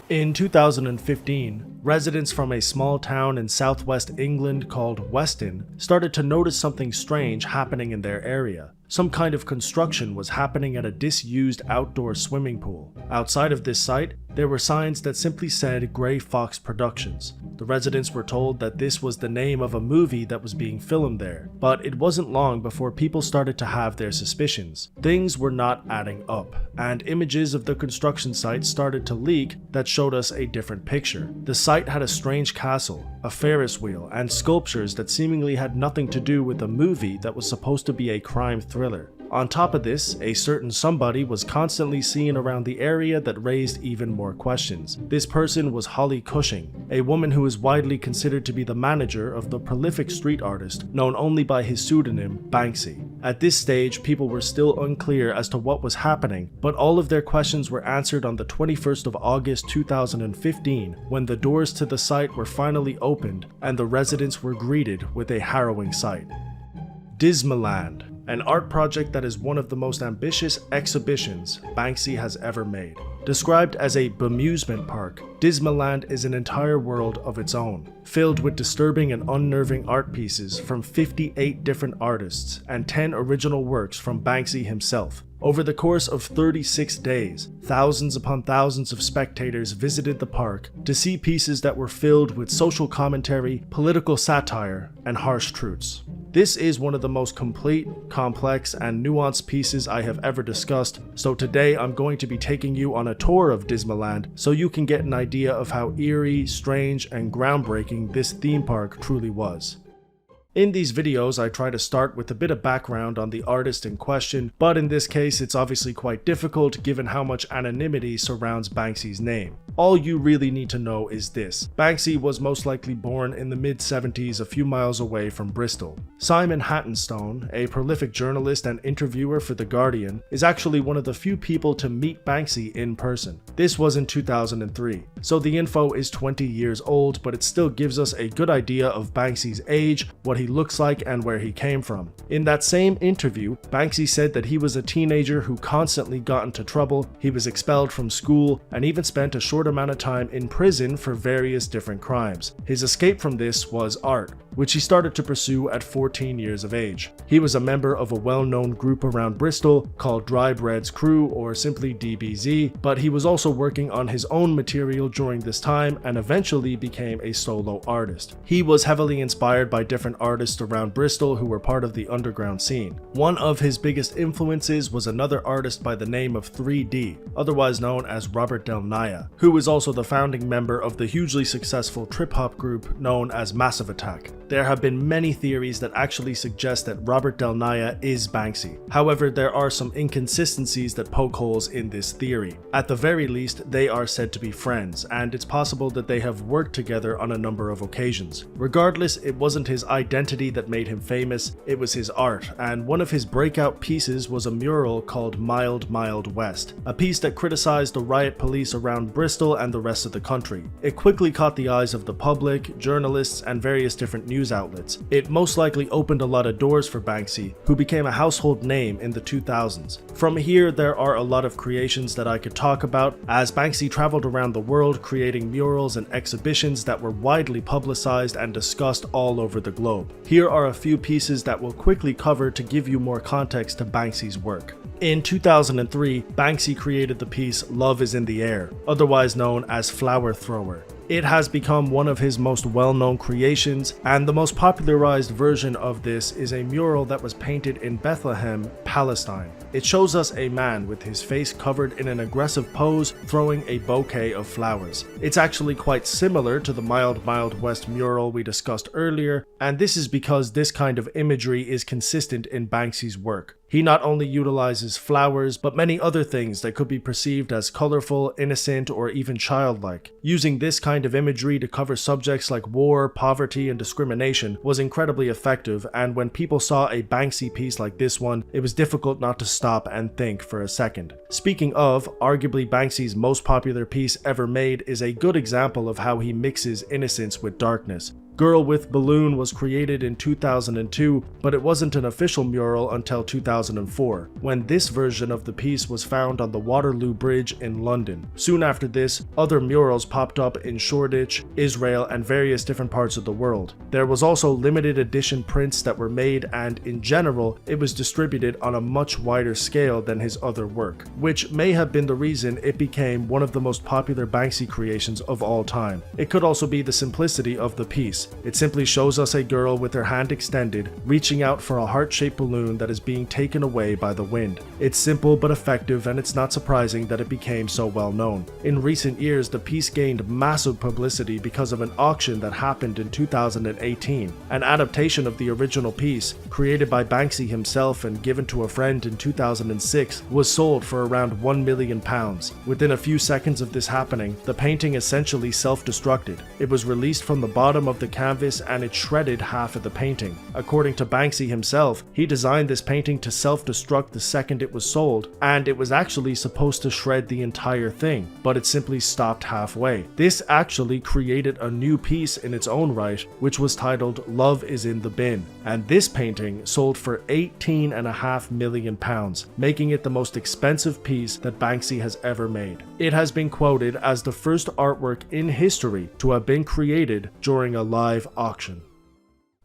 In 2015, residents from a small town in southwest England called Weston started to notice something strange happening in their area. Some kind of construction was happening at a disused outdoor swimming pool. Outside of this site, there were signs that simply said Grey Fox Productions. The residents were told that this was the name of a movie that was being filmed there, but it wasn't long before people started to have their suspicions. Things were not adding up, and images of the construction site started to leak that showed us a different picture. The site had a strange castle, a Ferris wheel, and sculptures that seemingly had nothing to do with a movie that was supposed to be a crime thriller. On top of this, a certain somebody was constantly seen around the area that raised even more questions. This person was Holly Cushing, a woman who is widely considered to be the manager of the prolific street artist known only by his pseudonym Banksy. At this stage, people were still unclear as to what was happening, but all of their questions were answered on the 21st of August 2015 when the doors to the site were finally opened and the residents were greeted with a harrowing sight. Dismaland, an art project that is one of the most ambitious exhibitions Banksy has ever made. Described as a bemusement park, Dismaland is an entire world of its own, filled with disturbing and unnerving art pieces from 58 different artists and 10 original works from Banksy himself. Over the course of 36 days, thousands upon thousands of spectators visited the park to see pieces that were filled with social commentary, political satire, and harsh truths. This is one of the most complete, complex, and nuanced pieces I have ever discussed, so today I'm going to be taking you on a tour of Dismaland so you can get an idea of how eerie, strange, and groundbreaking this theme park truly was. In these videos, I try to start with a bit of background on the artist in question, but in this case it's obviously quite difficult given how much anonymity surrounds Banksy's name. All you really need to know is this: Banksy was most likely born in the mid-70s a few miles away from Bristol. Simon Hattenstone, a prolific journalist and interviewer for The Guardian, is actually one of the few people to meet Banksy in person. This was in 2003, so the info is 20 years old, but it still gives us a good idea of Banksy's age, what he looks like, and where he came from. In that same interview, Banksy said that he was a teenager who constantly got into trouble, he was expelled from school, and even spent a short amount of time in prison for various different crimes. His escape from this was art, which he started to pursue at 14 years of age. He was a member of a well-known group around Bristol called Dry Bread's Crew, or simply DBZ, but he was also working on his own material during this time and eventually became a solo artist. He was heavily inspired by different artists around Bristol who were part of the underground scene. One of his biggest influences was another artist by the name of 3D, otherwise known as Robert Del Naya, who is also the founding member of the hugely successful trip-hop group known as Massive Attack. There have been many theories that actually suggest that Robert Del Naya is Banksy. However, there are some inconsistencies that poke holes in this theory. At the very least, they are said to be friends, and it's possible that they have worked together on a number of occasions. Regardless, it wasn't his identity that made him famous, it was his art, and one of his breakout pieces was a mural called Mild Mild West, a piece that criticized the riot police around Bristol and the rest of the country. It quickly caught the eyes of the public, journalists, and various different news outlets. It most likely opened a lot of doors for Banksy, who became a household name in the 2000s. From here, there are a lot of creations that I could talk about, as Banksy traveled around the world creating murals and exhibitions that were widely publicized and discussed all over the globe. Here are a few pieces that we'll quickly cover to give you more context to Banksy's work. In 2003, Banksy created the piece Love is in the Air, otherwise known as Flower Thrower. It has become one of his most well-known creations, and the most popularized version of this is a mural that was painted in Bethlehem, Palestine. It shows us a man with his face covered in an aggressive pose throwing a bouquet of flowers. It's actually quite similar to the Mild Mild West mural we discussed earlier, and this is because this kind of imagery is consistent in Banksy's work. He not only utilizes flowers, but many other things that could be perceived as colorful, innocent, or even childlike. Using this kind of imagery to cover subjects like war, poverty, and discrimination was incredibly effective, and when people saw a Banksy piece like this one, it was difficult not to stop and think for a second. Speaking of, arguably Banksy's most popular piece ever made is a good example of how he mixes innocence with darkness. Girl with Balloon was created in 2002, but it wasn't an official mural until 2004, when this version of the piece was found on the Waterloo Bridge in London. Soon after this, other murals popped up in Shoreditch, Israel, and various different parts of the world. There was also limited edition prints that were made, and in general, it was distributed on a much wider scale than his other work, which may have been the reason it became one of the most popular Banksy creations of all time. It could also be the simplicity of the piece. It simply shows us a girl with her hand extended, reaching out for a heart-shaped balloon that is being taken away by the wind. It's simple but effective, and it's not surprising that it became so well known. In recent years, the piece gained massive publicity because of an auction that happened in 2018. An adaptation of the original piece, created by Banksy himself and given to a friend in 2006, was sold for around £1 million. Within a few seconds of this happening, the painting essentially self-destructed. It was released from the bottom of the canvas and it shredded half of the painting. According to Banksy himself, he designed this painting to self-destruct the second it was sold, and it was actually supposed to shred the entire thing, but it simply stopped halfway. This actually created a new piece in its own right, which was titled Love is in the Bin, and this painting sold for £18.5 million, making it the most expensive piece that Banksy has ever made. It has been quoted as the first artwork in history to have been created during a live auction.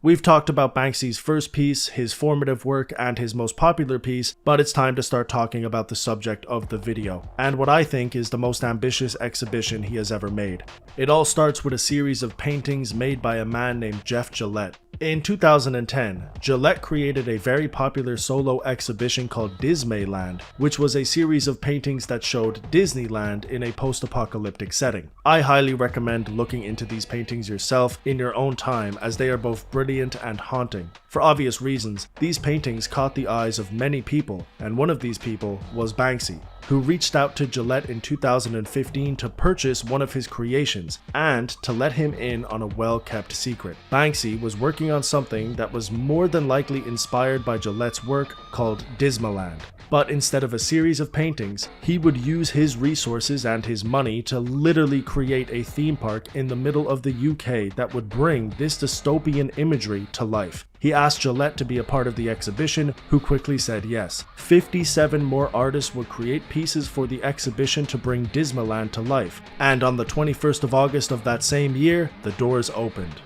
We've talked about Banksy's first piece, his formative work, and his most popular piece, but it's time to start talking about the subject of the video, and what I think is the most ambitious exhibition he has ever made. It all starts with a series of paintings made by a man named Jeff Gillette. In 2010, Gillette created a very popular solo exhibition called Dismaland, which was a series of paintings that showed Disneyland in a post-apocalyptic setting. I highly recommend looking into these paintings yourself in your own time, as they are both brilliant and haunting. For obvious reasons, these paintings caught the eyes of many people, and one of these people was Banksy, who reached out to Gillette in 2015 to purchase one of his creations and to let him in on a well-kept secret. Banksy was working on something that was more than likely inspired by Gillette's work called Dismaland. But instead of a series of paintings, he would use his resources and his money to literally create a theme park in the middle of the UK that would bring this dystopian imagery to life. He asked Gillette to be a part of the exhibition, who quickly said yes. 57 more artists would create pieces for the exhibition to bring Dismaland to life, and on the 21st of August of that same year, the doors opened.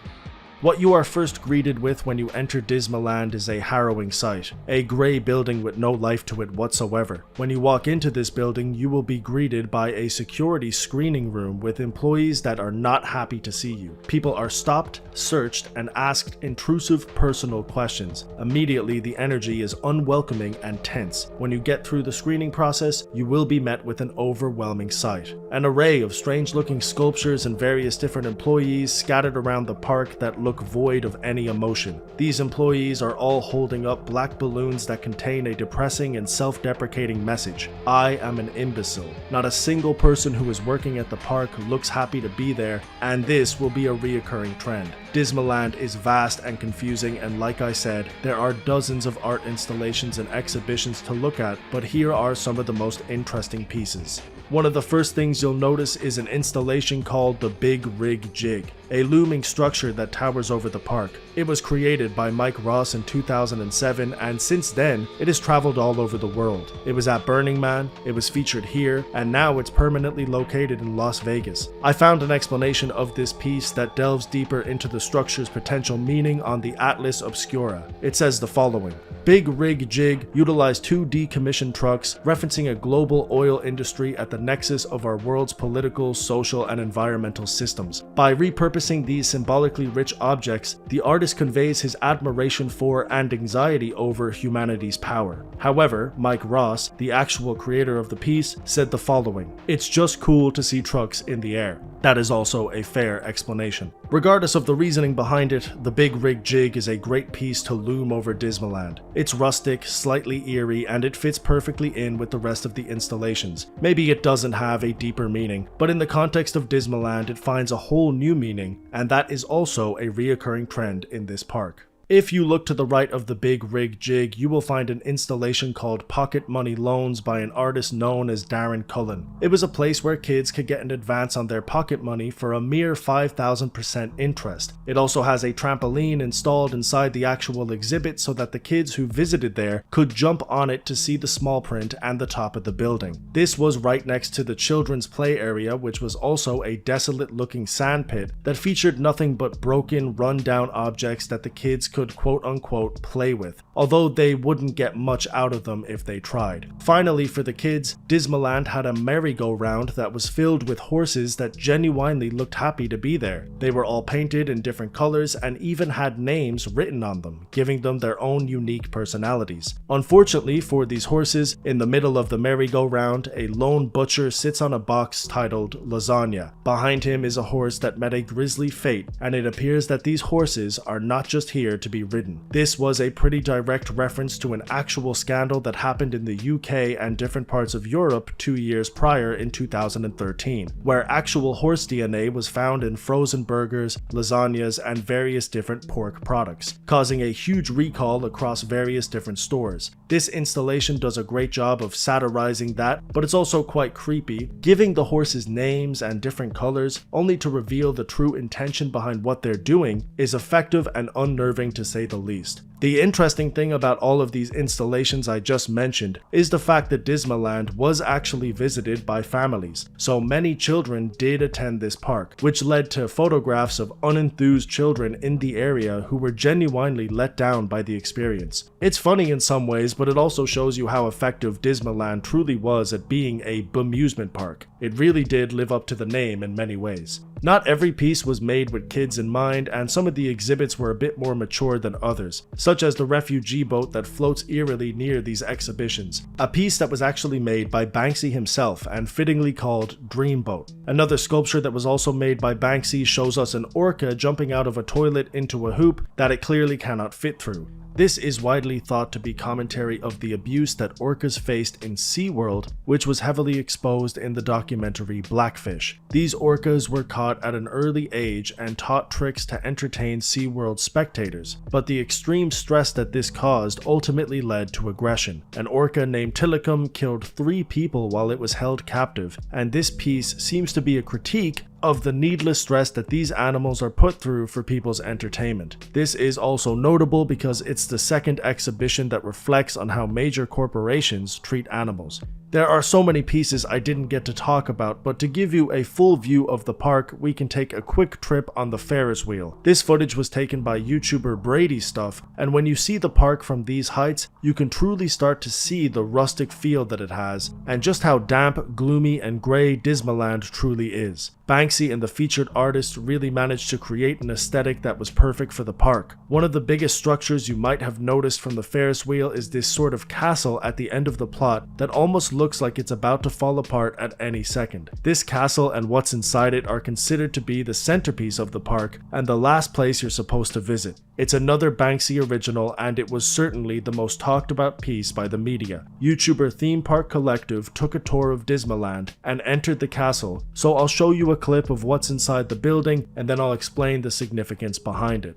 What you are first greeted with when you enter Dismaland is a harrowing sight, a grey building with no life to it whatsoever. When you walk into this building, you will be greeted by a security screening room with employees that are not happy to see you. People are stopped, searched, and asked intrusive personal questions. Immediately, the energy is unwelcoming and tense. When you get through the screening process, you will be met with an overwhelming sight. An array of strange-looking sculptures and various different employees scattered around the park that look void of any emotion. These employees are all holding up black balloons that contain a depressing and self-deprecating message. I am an imbecile. Not a single person who is working at the park looks happy to be there, and this will be a reoccurring trend. Dismaland is vast and confusing, and like I said, there are dozens of art installations and exhibitions to look at, but here are some of the most interesting pieces. One of the first things you'll notice is an installation called the Big Rig Jig, a looming structure that towers over the park. It was created by Mike Ross in 2007, and since then, it has traveled all over the world. It was at Burning Man, it was featured here, and now it's permanently located in Las Vegas. I found an explanation of this piece that delves deeper into the structure's potential meaning on the Atlas Obscura. It says the following: Big Rig Jig utilized two decommissioned trucks, referencing a global oil industry at the nexus of our world's political, social, and environmental systems. By repurposing these symbolically rich objects, the artist conveys his admiration for and anxiety over humanity's power. However, Mike Ross, the actual creator of the piece, said the following: "It's just cool to see trucks in the air." That is also a fair explanation. Regardless of the reasoning behind it, the Big Rig Jig is a great piece to loom over Dismaland. It's rustic, slightly eerie, and it fits perfectly in with the rest of the installations. Maybe it doesn't have a deeper meaning, but in the context of Dismaland, it finds a whole new meaning, and that is also a reoccurring trend in this park. If you look to the right of the big rig jig, you will find an installation called Pocket Money Loans by an artist known as Darren Cullen. It was a place where kids could get an advance on their pocket money for a mere 5,000% interest. It also has a trampoline installed inside the actual exhibit so that the kids who visited there could jump on it to see the small print and the top of the building. This was right next to the children's play area, which was also a desolate looking sand pit that featured nothing but broken, run-down objects that the kids could quote-unquote play with, although they wouldn't get much out of them if they tried. Finally, for the kids, Dismaland had a merry-go-round that was filled with horses that genuinely looked happy to be there. They were all painted in different colors and even had names written on them, giving them their own unique personalities. Unfortunately for these horses, in the middle of the merry-go-round, a lone butcher sits on a box titled Lasagna. Behind him is a horse that met a grisly fate, and it appears that these horses are not just here to be ridden. This was a pretty direct reference to an actual scandal that happened in the UK and different parts of Europe 2 years prior in 2013, where actual horse DNA was found in frozen burgers, lasagnas, and various different pork products, causing a huge recall across various different stores. This installation does a great job of satirizing that, but it's also quite creepy, giving the horses names and different colors, only to reveal the true intention behind what they're doing is effective and unnerving to say the least. The interesting thing about all of these installations I just mentioned is the fact that Dismaland was actually visited by families, so many children did attend this park, which led to photographs of unenthused children in the area who were genuinely let down by the experience. It's funny in some ways, but it also shows you how effective Dismaland truly was at being a bemusement park. It really did live up to the name in many ways. Not every piece was made with kids in mind, and some of the exhibits were a bit more mature than others, such as the refugee boat that floats eerily near these exhibitions, a piece that was actually made by Banksy himself and fittingly called Dreamboat. Another sculpture that was also made by Banksy shows us an orca jumping out of a toilet into a hoop that it clearly cannot fit through. This is widely thought to be commentary of the abuse that orcas faced in SeaWorld, which was heavily exposed in the documentary Blackfish. These orcas were caught at an early age and taught tricks to entertain SeaWorld spectators, but the extreme stress that this caused ultimately led to aggression. An orca named Tilikum killed 3 people while it was held captive, and this piece seems to be a critique of the needless stress that these animals are put through for people's entertainment. This is also notable because it's the second exhibition that reflects on how major corporations treat animals. There are so many pieces I didn't get to talk about, but to give you a full view of the park, we can take a quick trip on the Ferris wheel. This footage was taken by YouTuber Brady Stuff, and when you see the park from these heights, you can truly start to see the rustic feel that it has, and just how damp, gloomy, and grey Dismaland truly is. Banksy and the featured artist really managed to create an aesthetic that was perfect for the park. One of the biggest structures you might have noticed from the Ferris wheel is this sort of castle at the end of the plot that almost looks like it's about to fall apart at any second. This castle and what's inside it are considered to be the centerpiece of the park and the last place you're supposed to visit. It's another Banksy original, and it was certainly the most talked about piece by the media. YouTuber Theme Park Collective took a tour of Dismaland and entered the castle, so I'll show you a clip of what's inside the building and then I'll explain the significance behind it.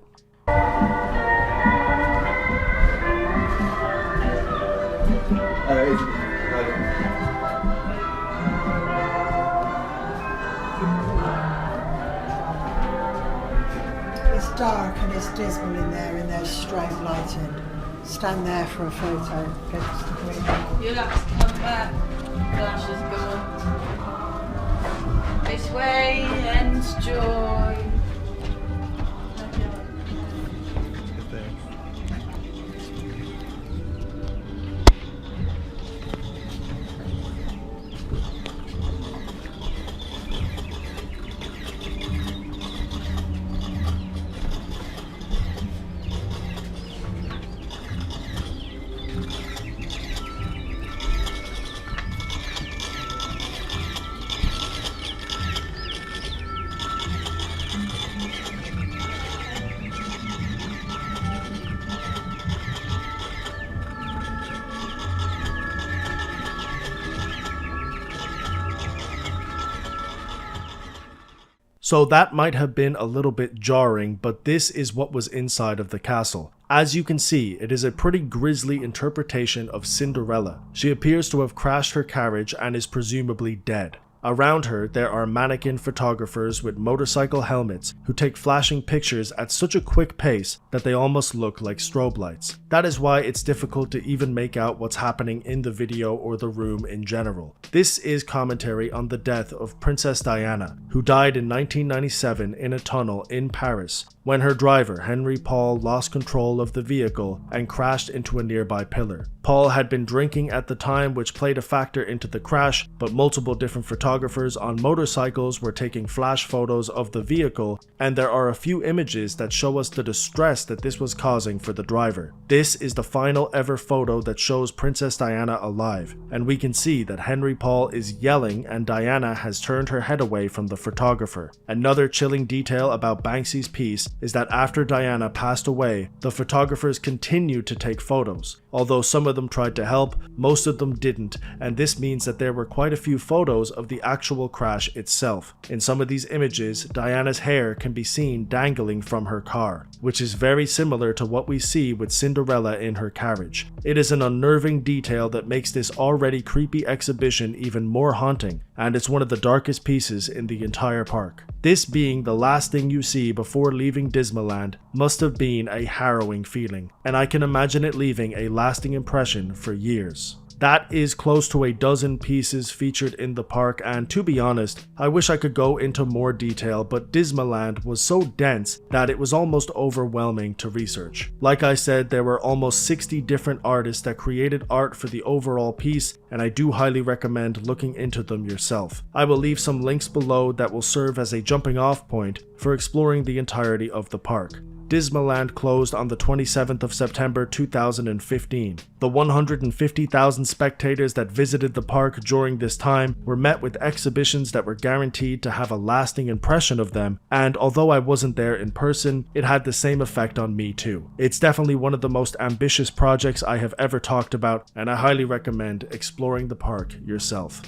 It's dark and it's dismal in there and there's strobe lighting. Stand there for a photo. You'll have to come back. Flash is gone. This way ends joy. So that might have been a little bit jarring, but this is what was inside of the castle. As you can see, it is a pretty grisly interpretation of Cinderella. She appears to have crashed her carriage and is presumably dead. Around her, there are mannequin photographers with motorcycle helmets who take flashing pictures at such a quick pace that they almost look like strobe lights. That is why it's difficult to even make out what's happening in the video or the room in general. This is commentary on the death of Princess Diana, who died in 1997 in a tunnel in Paris when her driver, Henry Paul, lost control of the vehicle and crashed into a nearby pillar. Paul had been drinking at the time, which played a factor into the crash, but multiple different photographers on motorcycles were taking flash photos of the vehicle, and there are a few images that show us the distress that this was causing for the driver. This is the final ever photo that shows Princess Diana alive, and we can see that Henry Paul is yelling and Diana has turned her head away from the photographer. Another chilling detail about Banksy's piece is that after Diana passed away, the photographers continued to take photos. Although some of them tried to help, most of them didn't, and this means that there were quite a few photos of the actual crash itself. In some of these images, Diana's hair can be seen dangling from her car, which is very similar to what we see with Cinderella in her carriage. It is an unnerving detail that makes this already creepy exhibition even more haunting, and it's one of the darkest pieces in the entire park. This being the last thing you see before leaving Dismaland must have been a harrowing feeling, and I can imagine it leaving a lasting impression for years. That is close to a dozen pieces featured in the park, and to be honest, I wish I could go into more detail, but Dismaland was so dense that it was almost overwhelming to research. Like I said, there were almost 60 different artists that created art for the overall piece, and I do highly recommend looking into them yourself. I will leave some links below that will serve as a jumping off point for exploring the entirety of the park. Dismaland closed on the 27th of September 2015. The 150,000 spectators that visited the park during this time were met with exhibitions that were guaranteed to have a lasting impression of them, and although I wasn't there in person, it had the same effect on me too. It's definitely one of the most ambitious projects I have ever talked about, and I highly recommend exploring the park yourself.